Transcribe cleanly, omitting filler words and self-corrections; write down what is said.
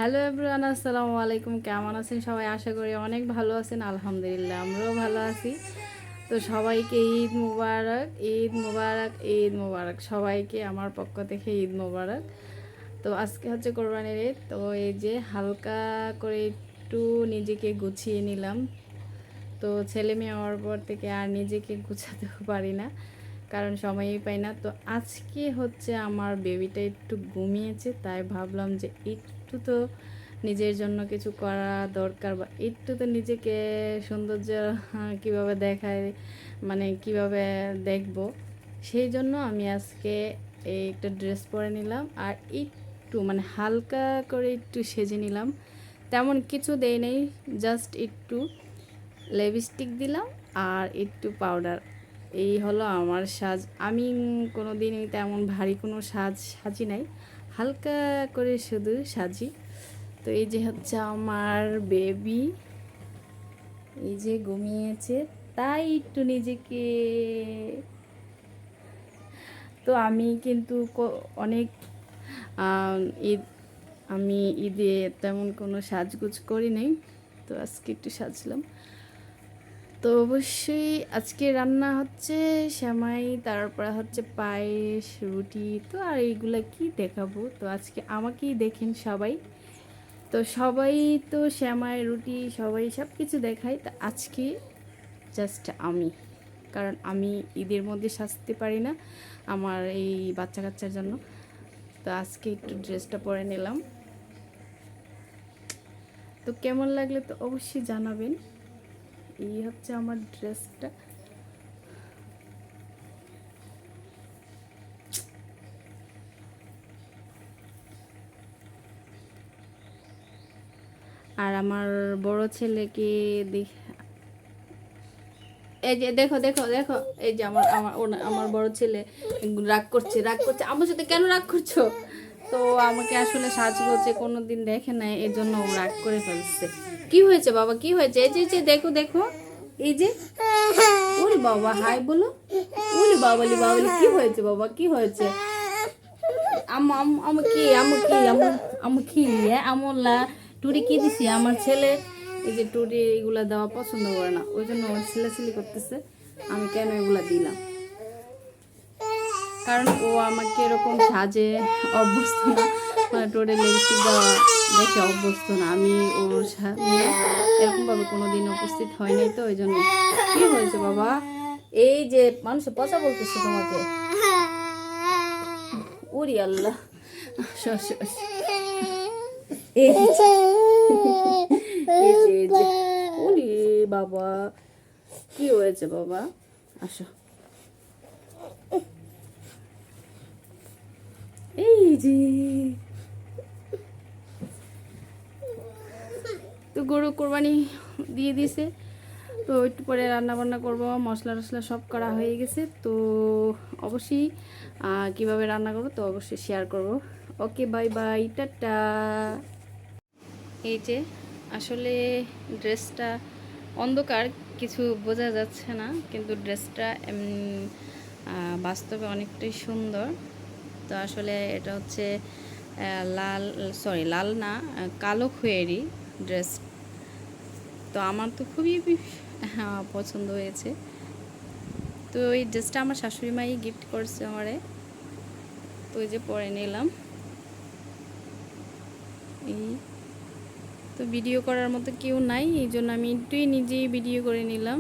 Hello everyone, আসসালামু আলাইকুম। কেমন আছেন সবাই? আশা করি অনেক ভালো আছেন। আলহামদুলিল্লাহ আমরাও ভালো আছি। তো সবাইকে ঈদ মুবারক, ঈদ মুবারক, ঈদ মুবারক। সবাইকে আমার পক্ষ থেকে ঈদ মুবারক। তো আজকে হচ্ছে কোরবানির ঈদ। তো এই যে হালকা করে একটু নিজেকে গুছিয়ে নিলাম। তো ছেলে মেয়ে হওয়ার পর থেকে আর নিজেকে গুছাতেও পারি না, কারণ সময়ই পাই না। তো আজকে হচ্ছে আমার বেবিটা একটু ঘুমিয়েছে, তাই ভাবলাম যে একটু তো নিজের জন্য কিছু করা দরকার, বা একটু তো নিজেকে সৌন্দর্য কীভাবে দেখায়, মানে কিভাবে দেখব, সেই জন্য আমি আজকে এই একটা ড্রেস পরে নিলাম আর একটু মানে হালকা করে একটু সেজে নিলাম। তেমন কিছু দেই নেই, জাস্ট একটু লিপস্টিক দিলাম আর একটু পাউডার। এই হলো আমার সাজ। আমি কোনো দিনই তেমন ভারী কোনো সাজি নাই, হালকা করে শুধু সাজি। তো এই যে হচ্ছে আমার বেবি, এই যে ঘুমিয়েছে, তাই একটু নিজেকে, তো আমি কিন্তু অনেক ঈদ আমি ঈদে তেমন কোনো সাজগুজ করি নাই, তো আজকে একটু সাজলাম। তো অবশ্যই আজকে রান্না হচ্ছে সেমাই, তারপরে হচ্ছে পায়েস, রুটি। তো আর এইগুলা কি দেখাবো, তো আজকে আমাকেই দেখেন সবাই। তো সবাই তো সেমাই রুটি সবাই সব কিছু দেখায়, তো আজকে জাস্ট আমি, কারণ আমি ঈদের মধ্যে সাজতে পারি না আমার এই বাচ্চা কাচ্চার জন্য। তো আজকে একটু ড্রেসটা পরে নিলাম। তো কেমন লাগলে তো অবশ্যই জানাবেন। এই হচ্ছে আমার ড্রেসটা। আর আমার বড় ছেলেকে দেখ, এই যে দেখো দেখো দেখো, এই যে আমার আমার আমার বড় ছেলে রাগ করছে, রাগ করছে। আমার সাথে কেন রাগ করছো? তো আমাকে আসলে সাজগোজে কোনো দিন দেখে নাই, এই জন্য ও রাগ করে ফেলছে। কি হয়েছে বাবা, কি হয়েছে? এই যে যে দেখো দেখো, এই যে ওরে বাবা, হাই বলো। ওরে বাবালি বাবালি, কি হয়েছে বাবা, কি হয়েছে? আম্মু আম্মু আম্মু কি, আম্মু কি, আম্মু আম্মু কি, আমলা টুরি কি দিছি? আমার ছেলে এই যে টুরি এগুলা দেওয়া পছন্দ করে না, ওই জন্য সিলাসিলি করতেছে। আমি কেন এগুলা দিলাম, কারণ ও আমাকে এরকম সাজে অভ্যস্ত না, মানে টোরে লিপস্টিক দেওয়া দেখে অভ্যস্ত না। আমি ওর সামনে এরকমভাবে কোনোদিন উপস্থিত হয় নাই, তো ওই জন্য। কি হয়েছে বাবা? এই যে মানুষ পচা বলতেছে তোমাকে। উরি আল্লাহ, এই যে উরি বাবা, কি হয়েছে বাবা? আসো, এই যে। তো গরু কোরবানি দিয়ে দিছে, তো একটু পরে রান্না বান্না করবো। মশলা টশলা সব করা হয়ে গেছে, তো অবশ্যই কিভাবে রান্না করবো তো অবশ্যই শেয়ার করব। ওকে, বাই বাই, টাটা। এই যে আসলে ড্রেসটা অন্ধকার, কিছু বোঝা যাচ্ছে না, কিন্তু ড্রেসটা বাস্তবে অনেকটাই সুন্দর। তো আসলে এটা হচ্ছে লাল, সরি লাল না, কালো খয়েরি ড্রেস। তো আমার তো খুবই পছন্দ হয়েছে। তো এই ড্রেসটা আমার শাশুড়ি মাই গিফট করছে আমারে, তো ওই যে পরে নিলাম। এই তো ভিডিও করার মতো কেউ নাই, এই জন্য আমি একটুই নিজেই ভিডিও করে নিলাম।